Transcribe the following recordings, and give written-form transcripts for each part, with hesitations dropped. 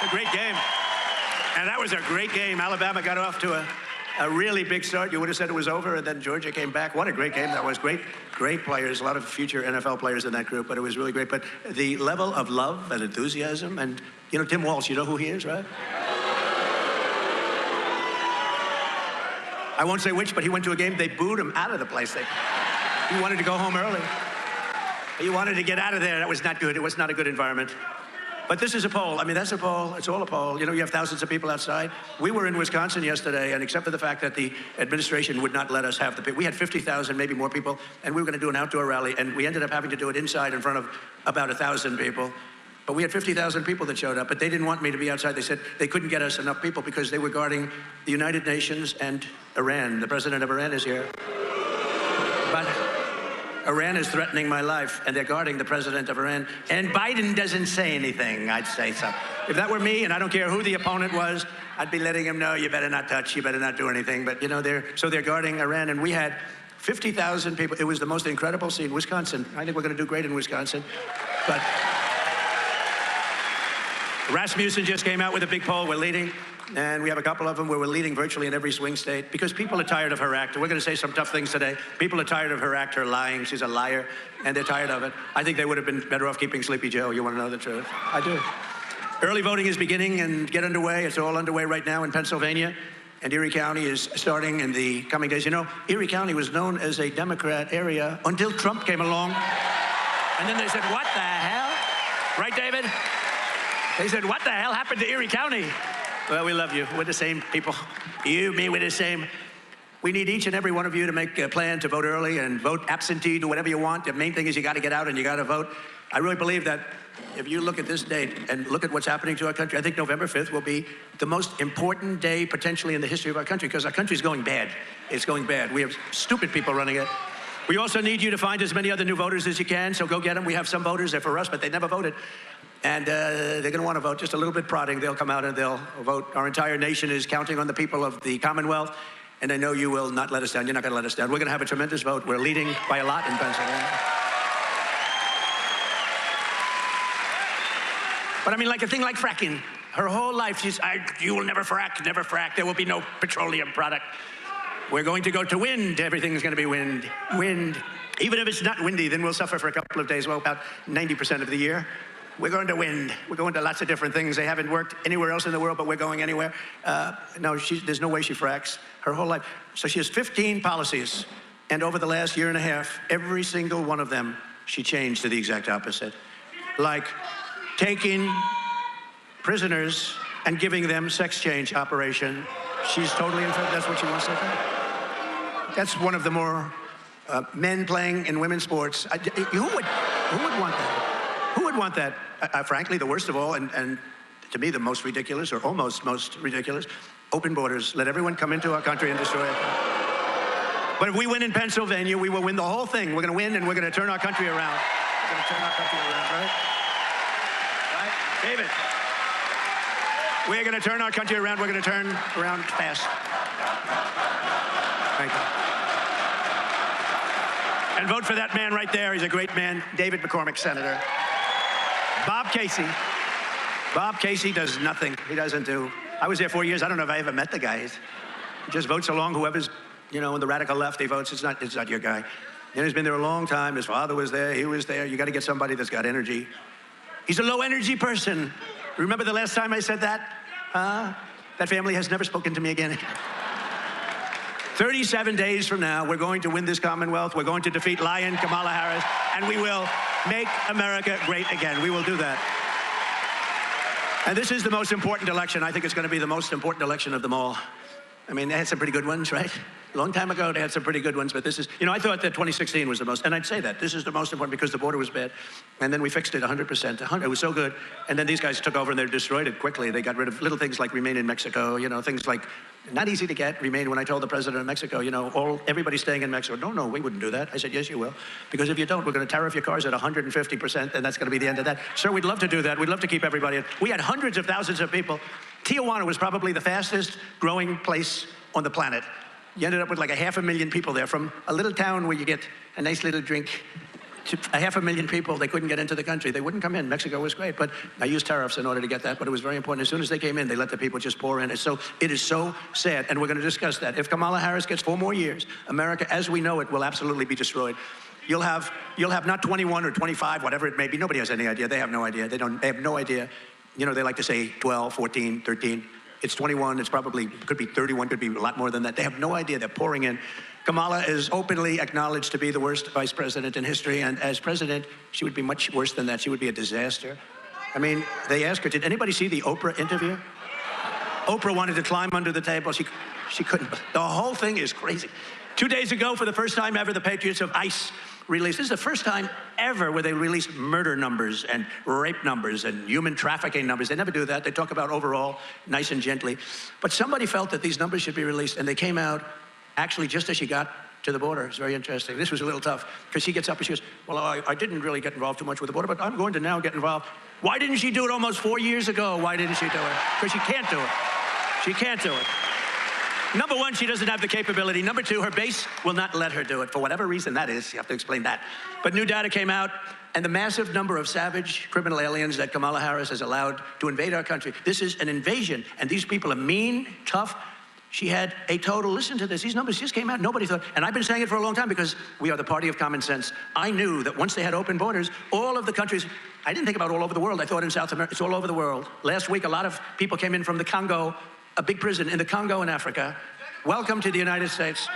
It's a great game. And that was a great game. Alabama got off to a really big start. You would have said it was over, and then Georgia came back. What a great game that was. Great players, a lot of future NFL players in that group, but it was really great. But the level of love and enthusiasm, and, you know, Tim Walsh, you know who he is, right? I won't say which, but he went to a game, they booed him out of the place. He wanted to go home early. He wanted to get out of there. That was not good. It was not a good environment. But this is a poll. I mean, that's a poll. It's all a poll. You know, you have thousands of people outside. We were in Wisconsin yesterday, and except for the fact that the administration would not let us have the people, we had 50,000, maybe more people, and we were going to do an outdoor rally, and we ended up having to do it inside in front of about 1,000 people. But we had 50,000 people that showed up, but they didn't want me to be outside. They said they couldn't get us enough people because they were guarding the United Nations and Iran. The president of Iran is here. But Iran is threatening my life, and they're guarding the president of Iran. And Biden doesn't say anything, I'd say so. If that were me, and I don't care who the opponent was, I'd be letting him know, you better not touch, you better not do anything. But, you know, they're guarding Iran, and we had 50,000 people. It was the most incredible scene. Wisconsin, I think we're going to do great in Wisconsin. But Rasmussen just came out with a big poll. We're leading. And we have a couple of them where we're leading virtually in every swing state because people are tired of her act. We're going to say some tough things today. People are tired of her act, her lying. She's a liar, and they're tired of it. I think they would have been better off keeping Sleepy Joe. You want to know the truth? I do. Early voting is beginning and get underway. It's all underway right now in Pennsylvania, and Erie County is starting in the coming days. You know, Erie County was known as a Democrat area until Trump came along, and then they said, what the hell? Right, David? They said, what the hell happened to Erie County? Well, we love you. We're the same people. You, me, we're the same. We need each and every one of you to make a plan to vote early and vote absentee, do whatever you want. The main thing is you got to get out and you got to vote. I really believe that if you look at this date and look at what's happening to our country, I think November 5th will be the most important day potentially in the history of our country because our country's going bad. It's going bad. We have stupid people running it. We also need you to find as many other new voters as you can, so go get them. We have some voters, they're for us, but they never voted. And they're going to want to vote. Just a little bit prodding. They'll come out and they'll vote. Our entire nation is counting on the people of the Commonwealth, and I know you will not let us down. You're not going to let us down. We're going to have a tremendous vote. We're leading by a lot in Pennsylvania. But I mean, like a thing like fracking. Her whole life, you will never frack, never frack. There will be no petroleum product. We're going to go to wind. Everything's going to be wind. Wind. Even if it's not windy, then we'll suffer for a couple of days. Well, about 90% of the year. We're going to wind. We're going to lots of different things. They haven't worked anywhere else in the world, but we're going anywhere. No, there's no way she fracks her whole life. So she has 15 policies, and over the last year and a half, every single one of them, she changed to the exact opposite. Like taking prisoners and giving them sex change operation. She's totally in favor. That's what she wants to do. That's one of the more men playing in women's sports. Who would want that? Who would want that? Frankly, the worst of all, and to me the most ridiculous, or almost most ridiculous, open borders. Let everyone come into our country and destroy it. But if we win in Pennsylvania, we will win the whole thing. We're going to win, and we're going to turn our country around. We're going to turn our country around, right? Right? David? We're going to turn our country around. We're going to turn around fast. Thank you. And vote for that man right there. He's a great man. David McCormick, Senator. Bob Casey. Bob Casey does nothing. He doesn't do. I was there 4 years. I don't know if I ever met the guy. He just votes along whoever's, you know, on the radical left, he votes. It's not your guy. And he's been there a long time. His father was there. He was there. You got to get somebody that's got energy. He's a low-energy person. Remember the last time I said that? That family has never spoken to me again. 37 days from now, we're going to win this Commonwealth. We're going to defeat Lion Kamala Harris, and we will make America great again. We will do that. And this is the most important election. I think it's going to be the most important election of them all. I mean, they had some pretty good ones, right? A long time ago, they had some pretty good ones, but this is, you know, I thought that 2016 was the most, and I'd say that. This is the most important because the border was bad, and then we fixed it 100%. It was so good, and then these guys took over and they destroyed it quickly. They got rid of little things like Remain in Mexico, you know, things like, not easy to get, Remain. When I told the president of Mexico, you know, everybody's staying in Mexico. No, we wouldn't do that. I said, yes, you will, because if you don't, we're going to tariff your cars at 150%, and that's going to be the end of that. Sir, we'd love to do that. We'd love to keep everybody in. We had hundreds of thousands of people. Tijuana was probably the fastest growing place on the planet. You ended up with like 500,000 people there from a little town where you get a nice little drink 500,000 people, they couldn't get into the country. They wouldn't come in. Mexico was great, but I used tariffs in order to get that, but it was very important. As soon as they came in, they let the people just pour in. It is so sad, and we're going to discuss that. If Kamala Harris gets 4 more years, America, as we know it, will absolutely be destroyed. You'll have not 21 or 25, whatever it may be. Nobody has any idea. They have no idea. They have no idea. You know, they like to say 12, 14, 13. It's 21. It's probably, could be 31, could be a lot more than that. They have no idea. They're pouring in. Kamala is openly acknowledged to be the worst vice president in history, and as president, she would be much worse than that. She would be a disaster. I mean, they asked her, did anybody see the Oprah interview? Oprah wanted to climb under the table. She couldn't. The whole thing is crazy. 2 days ago, for the first time ever, the Patriots of ICE released. This is the first time ever where they release murder numbers and rape numbers and human trafficking numbers. They never do that. They talk about overall, nice and gently. But somebody felt that these numbers should be released, and they came out actually just as she got to the border. It's very interesting. This was a little tough, because she gets up and she goes, well, I didn't really get involved too much with the border, but I'm going to now get involved. Why didn't she do it almost 4 years ago? Why didn't she do it? Because she can't do it. She can't do it. Number one, she doesn't have the capability. Number two, her base will not let her do it. For whatever reason that is, you have to explain that. But new data came out, and the massive number of savage criminal aliens that Kamala Harris has allowed to invade our country. This is an invasion, and these people are mean, tough. She had a total, listen to this, these numbers just came out, nobody thought, and I've been saying it for a long time because we are the party of common sense. I knew that once they had open borders, all of the countries, I didn't think about all over the world, I thought in South America, it's all over the world. Last week, a lot of people came in from the Congo, a big prison in the Congo in Africa. Welcome to the United States.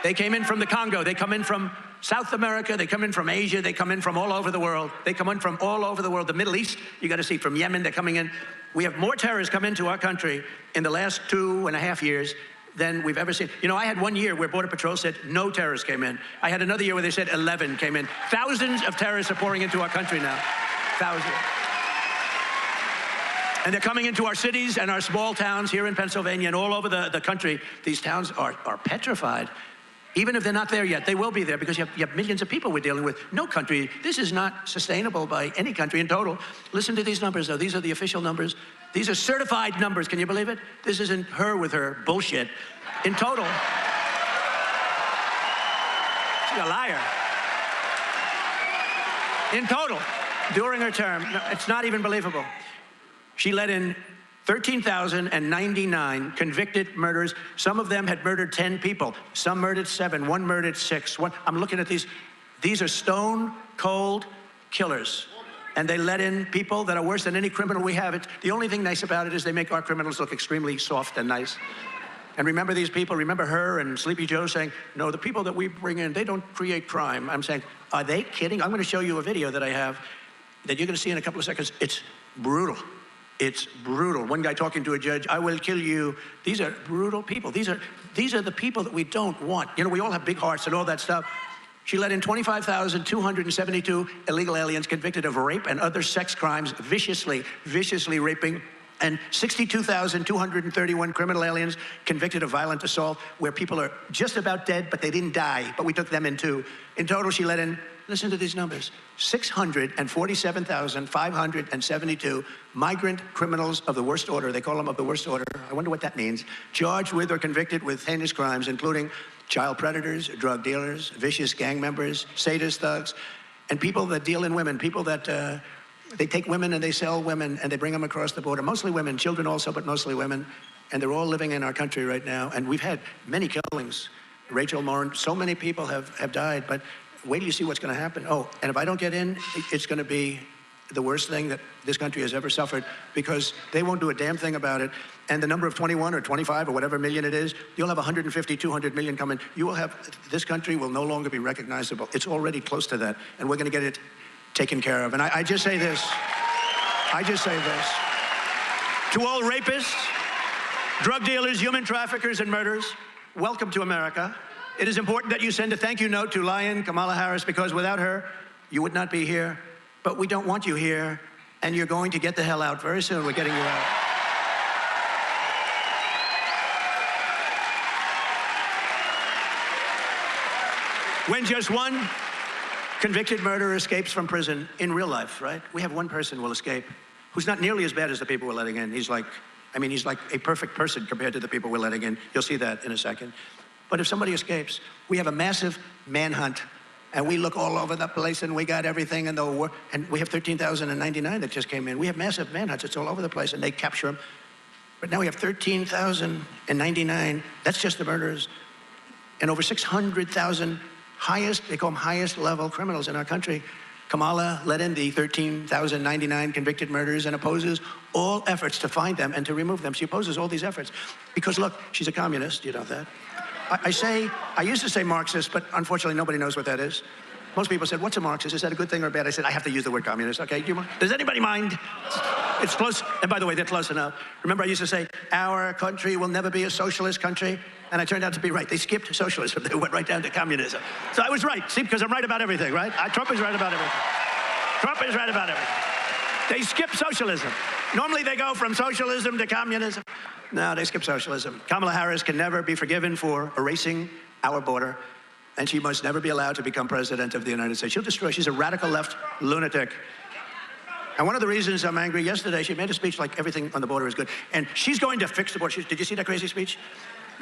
They came in from the Congo, they come in from South America, they come in from Asia, they come in from all over the world. They come in from all over the world. The Middle East, you got to see, from Yemen, they're coming in. We have more terrorists come into our country in the last 2.5 years than we've ever seen. You know, I had 1 year where Border Patrol said no terrorists came in. I had another year where they said 11 came in. Thousands of terrorists are pouring into our country now. Thousands. And they're coming into our cities and our small towns here in Pennsylvania and all over the country. These towns are petrified. Even if they're not there yet, they will be there, because you have millions of people we're dealing with. No country, this is not sustainable by any country in total. Listen to these numbers, though. These are the official numbers. These are certified numbers. Can you believe it? This isn't her with her bullshit. In total, she's a liar. In total, during her term, no, it's not even believable. She let in 13,099 convicted murderers. Some of them had murdered 10 people. Some murdered 7. One murdered 6. I'm looking at these. These are stone cold killers. And they let in people that are worse than any criminal we have. The only thing nice about it is they make our criminals look extremely soft and nice. And remember these people, remember her and Sleepy Joe saying, no, the people that we bring in, they don't create crime. I'm saying, are they kidding? I'm going to show you a video that I have that you're going to see in a couple of seconds. It's brutal. It's brutal. One guy talking to a judge, I will kill you. These are brutal people. These are the people that we don't want. You know, we all have big hearts and all that stuff. She let in 25,272 illegal aliens convicted of rape and other sex crimes, viciously raping, and 62,231 criminal aliens convicted of violent assault, where people are just about dead, but they didn't die, but we took them in too. In total, she let in, listen to these numbers, 647,572 migrant criminals of the worst order. They call them of the worst order. I wonder what that means. Charged with or convicted with heinous crimes, including child predators, drug dealers, vicious gang members, sadist thugs, and people that deal in women, people that they take women and they sell women and they bring them across the border. Mostly women, children also, but mostly women. And they're all living in our country right now. And we've had many killings. Rachel Morin, so many people have died, but wait till you see what's going to happen. Oh, and if I don't get in, it's going to be the worst thing that this country has ever suffered, because they won't do a damn thing about it. And the number of 21 or 25 or whatever million it is, you'll have 150, 200 million come in. You will have, this country will no longer be recognizable. It's already close to that, and we're going to get it taken care of. And I just say this, to all rapists, drug dealers, human traffickers, and murderers, welcome to America. It is important that you send a thank you note to Lion Kamala Harris, because without her, you would not be here. But we don't want you here, and you're going to get the hell out very soon. We're getting you out. When just one convicted murderer escapes from prison in real life, right? We have one person will escape who's not nearly as bad as the people we're letting in. He's like a perfect person compared to the people we're letting in. You'll see that in a second. But if somebody escapes, we have a massive manhunt And we look all over the place, and we got everything in the world. And we have 13,099 that just came in. We have massive manhunts. It's all over the place, and they capture them. But now we have 13,099. That's just the murderers. And over 600,000 they call them highest level criminals in our country. Kamala let in the 13,099 convicted murderers and opposes all efforts to find them and to remove them. She opposes all these efforts because, look, she's a communist. You know that. I used to say Marxist, but unfortunately nobody knows what that is. Most people said, what's a Marxist? Is that a good thing or bad? I said, I have to use the word communist, okay? Does anybody mind? It's close, and by the way, they're close enough. Remember I used to say, our country will never be a socialist country, and I turned out to be right. They skipped socialism, they went right down to communism. So I was right, see, because I'm right about everything, right? Trump is right about everything. Trump is right about everything. They skip socialism. Normally they go from socialism to communism. No, they skip socialism. Kamala Harris can never be forgiven for erasing our border, and she must never be allowed to become president of the United States. She'll destroy. She's a radical left lunatic. And one of the reasons I'm angry, yesterday she made a speech like everything on the border is good, and she's going to fix the border. Did you see that crazy speech?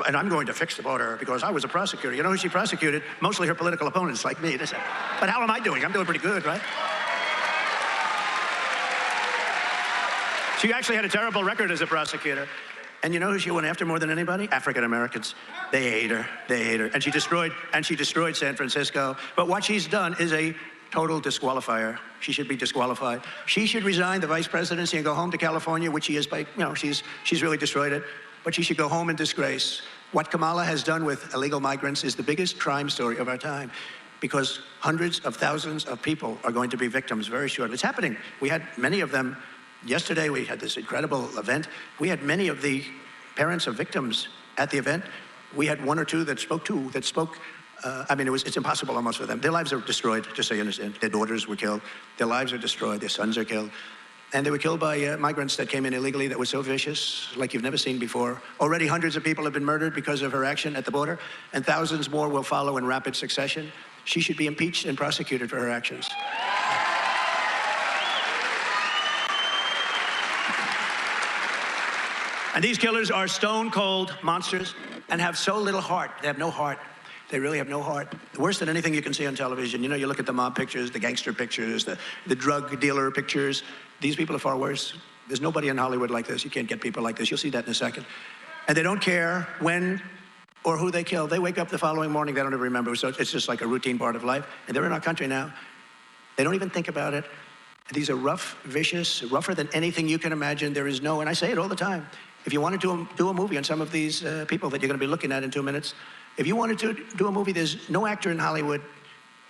And I'm going to fix the border because I was a prosecutor. You know who she prosecuted? Mostly her political opponents like me. But how am I doing? I'm doing pretty good, right? She actually had a terrible record as a prosecutor. And you know who she went after more than anybody? African Americans. They hate her. They hate her. And she destroyed San Francisco. But what she's done is a total disqualifier. She should be disqualified. She should resign the vice presidency and go home to California, which she is by, she's really destroyed it. But she should go home in disgrace. What Kamala has done with illegal migrants is the biggest crime story of our time, because hundreds of thousands of people are going to be victims very shortly. It's happening. We had many of them. Yesterday, we had this incredible event. We had many of the parents of victims at the event. We had one or two that spoke. It's impossible almost for them. Their lives are destroyed, just so you understand. Their daughters were killed. Their lives are destroyed. Their sons are killed. And they were killed by migrants that came in illegally that were so vicious, like you've never seen before. Already hundreds of people have been murdered because of her action at the border, and thousands more will follow in rapid succession. She should be impeached and prosecuted for her actions. And these killers are stone-cold monsters and have so little heart. They have no heart. They really have no heart. Worse than anything you can see on television. You know, you look at the mob pictures, the gangster pictures, the drug dealer pictures. These people are far worse. There's nobody in Hollywood like this. You can't get people like this. You'll see that in a second. And they don't care when or who they kill. They wake up the following morning, they don't even remember. So it's just like a routine part of life. And they're in our country now. They don't even think about it. These are rough, vicious, rougher than anything you can imagine. There is no, and I say it all the time, if you wanted to do a movie on some of these people that you're going to be looking at in 2 minutes, if you wanted to do a movie, there's no actor in Hollywood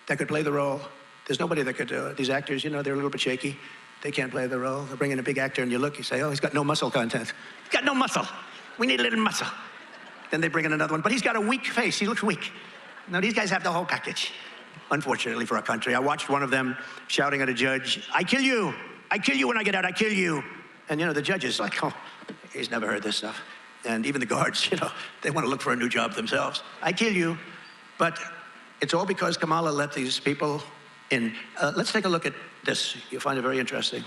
that could play the role. There's nobody that could do it. These actors, you know, they're a little bit shaky. They can't play the role. They'll bring in a big actor and you look, you say, oh, he's got no muscle content. He's got no muscle. We need a little muscle. Then they bring in another one, but he's got a weak face. He looks weak. No, these guys have the whole package, unfortunately for our country. I watched one of them shouting at a judge, I kill you. I kill you when I get out. I kill you. And, you know, the judge is like, oh, he's never heard this stuff. And even the guards, you know, they want to look for a new job themselves. I kill you. But it's all because Kamala let these people in. Let's take a look at this. You'll find it very interesting.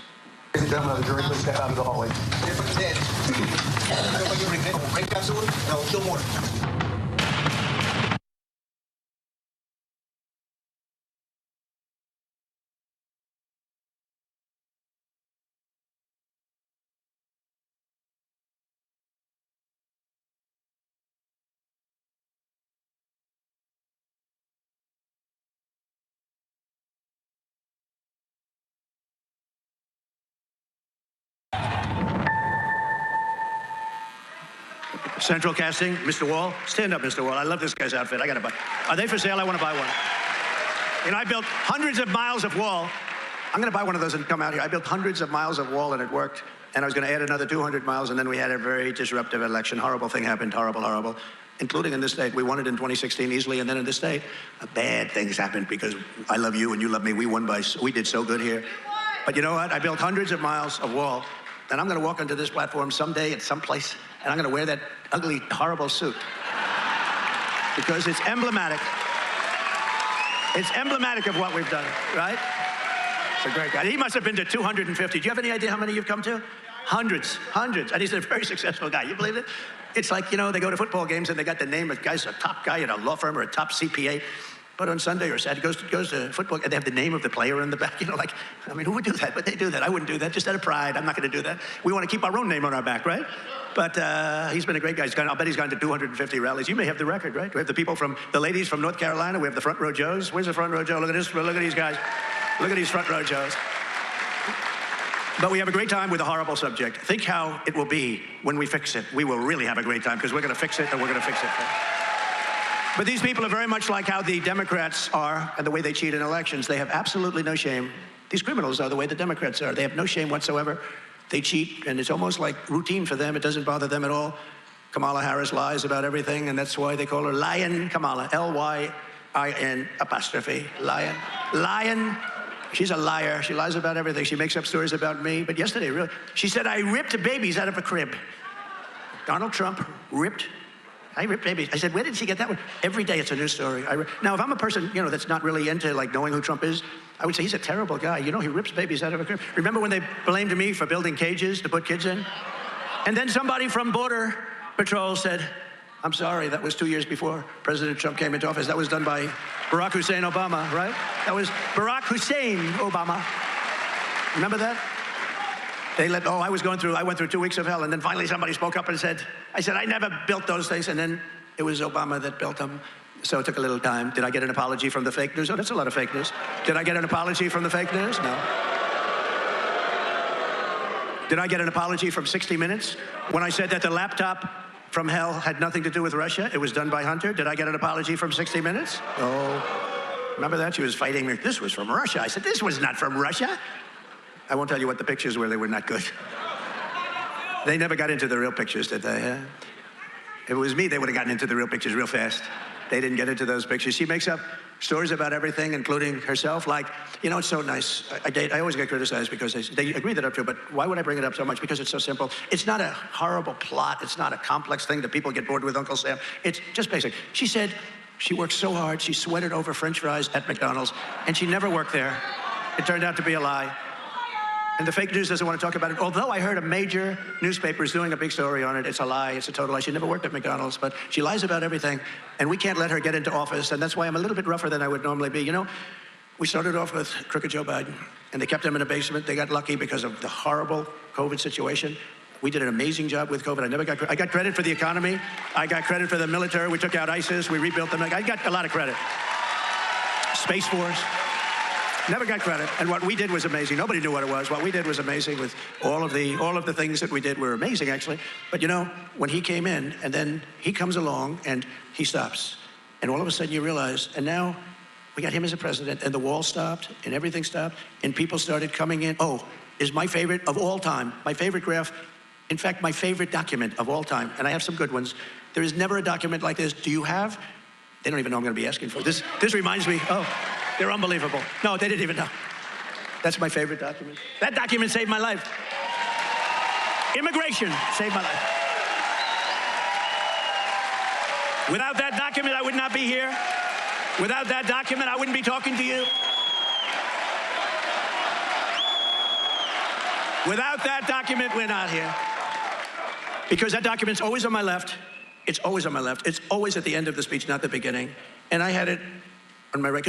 Ladies and gentlemen of the jury, please step out of the hallway. Central casting, Mr. Wall. Stand up, Mr. Wall. I love this guy's outfit. I gotta buy. Are they for sale? I want to buy one. You know, I built hundreds of miles of wall. I'm gonna buy one of those and come out here. I built hundreds of miles of wall and it worked. And I was gonna add another 200 miles and then we had a very disruptive election. Horrible thing happened, horrible, horrible. Including in this state. We won it in 2016 easily, and then in this state, bad things happened because I love you and you love me. We did so good here. But you know what? I built hundreds of miles of wall, and I'm gonna walk onto this platform someday at some place, and I'm gonna wear that ugly, horrible suit. Because it's emblematic. It's emblematic of what we've done, right? It's a great guy. He must have been to 250. Do you have any idea how many you've come to? Hundreds. And he's a very successful guy. You believe it? It's like, you know, they go to football games and they got the name of guy's a top guy in a law firm or a top CPA. But on Sunday or Saturday, goes to football, and they have the name of the player in the back. You know, like, I mean, who would do that? But they do that. I wouldn't do that, just out of pride. I'm not going to do that. We want to keep our own name on our back, right? But he's been a great guy. I'll bet he's gone to 250 rallies. You may have the record, right? We have the ladies from North Carolina. We have the front row Joes. Where's the front row Joe? Look at this. Look at these guys. Look at these front row Joes. But we have a great time with a horrible subject. Think how it will be when we fix it. We will really have a great time because we're going to fix it, and we're going to fix it. But these people are very much like how the Democrats are and the way they cheat in elections. They have absolutely no shame. These criminals are the way the Democrats are. They have no shame whatsoever. They cheat, and it's almost like routine for them. It doesn't bother them at all. Kamala Harris lies about everything, and that's why they call her Lion Kamala. L-Y-I-N apostrophe. Lion. Lion. She's a liar. She lies about everything. She makes up stories about me. But yesterday, really, she said I ripped babies out of a crib. Donald Trump I ripped babies. I said, where did she get that one? Every day it's a news story. Now, if I'm a person, you know, that's not really into like knowing who Trump is, I would say he's a terrible guy. You know, he rips babies out of a crib. Remember when they blamed me for building cages to put kids in? And then somebody from Border Patrol said, I'm sorry, that was 2 years before President Trump came into office. That was done by Barack Hussein Obama, right? That was Barack Hussein Obama. Remember that? I went through 2 weeks of hell, and then finally somebody spoke up and said, I never built those things, and then it was Obama that built them. So it took a little time. Did I get an apology from the fake news? Oh, that's a lot of fake news. Did I get an apology from the fake news? No. Did I get an apology from 60 Minutes? When I said that the laptop from hell had nothing to do with Russia, it was done by Hunter. Did I get an apology from 60 Minutes? Oh. Remember that? She was fighting me. This was from Russia. I said, this was not from Russia. I won't tell you what the pictures were. They were not good. They never got into the real pictures, did they? Huh? If it was me, they would have gotten into the real pictures real fast. They didn't get into those pictures. She makes up stories about everything, including herself. Like, you know, it's so nice. I always get criticized because they agree that I'm true, but why would I bring it up so much? Because it's so simple. It's not a horrible plot. It's not a complex thing that people get bored with Uncle Sam. It's just basic. She said she worked so hard, she sweated over French fries at McDonald's, and she never worked there. It turned out to be a lie. And the fake news doesn't want to talk about it. Although I heard a major newspaper is doing a big story on it. It's a lie. It's a total lie. She never worked at McDonald's, but she lies about everything. And we can't let her get into office. And that's why I'm a little bit rougher than I would normally be. You know, we started off with crooked Joe Biden, and they kept him in a basement. They got lucky because of the horrible COVID situation. We did an amazing job with COVID. I got credit for the economy. I got credit for the military. We took out ISIS. We rebuilt them. I got a lot of credit. Space Force. Never got credit. And what we did was amazing. Nobody knew what it was. What we did was amazing with all of the things that we did were amazing, actually. But you know, when he came in, and then he comes along and he stops. And all of a sudden you realize, and now we got him as a president, and the wall stopped, and everything stopped, and people started coming in. Oh, is my favorite of all time, my favorite graph, in fact, my favorite document of all time, and I have some good ones. There is never a document like this. Do you have? They don't even know I'm going to be asking for this. This reminds me, oh, they're unbelievable. No, they didn't even know. That's my favorite document. That document saved my life. Immigration saved my life. Without that document, I would not be here. Without that document, I wouldn't be talking to you. Without that document, we're not here. Because that document's always on my left. It's always on my left. It's always at the end of the speech, not the beginning. And I had it on my record.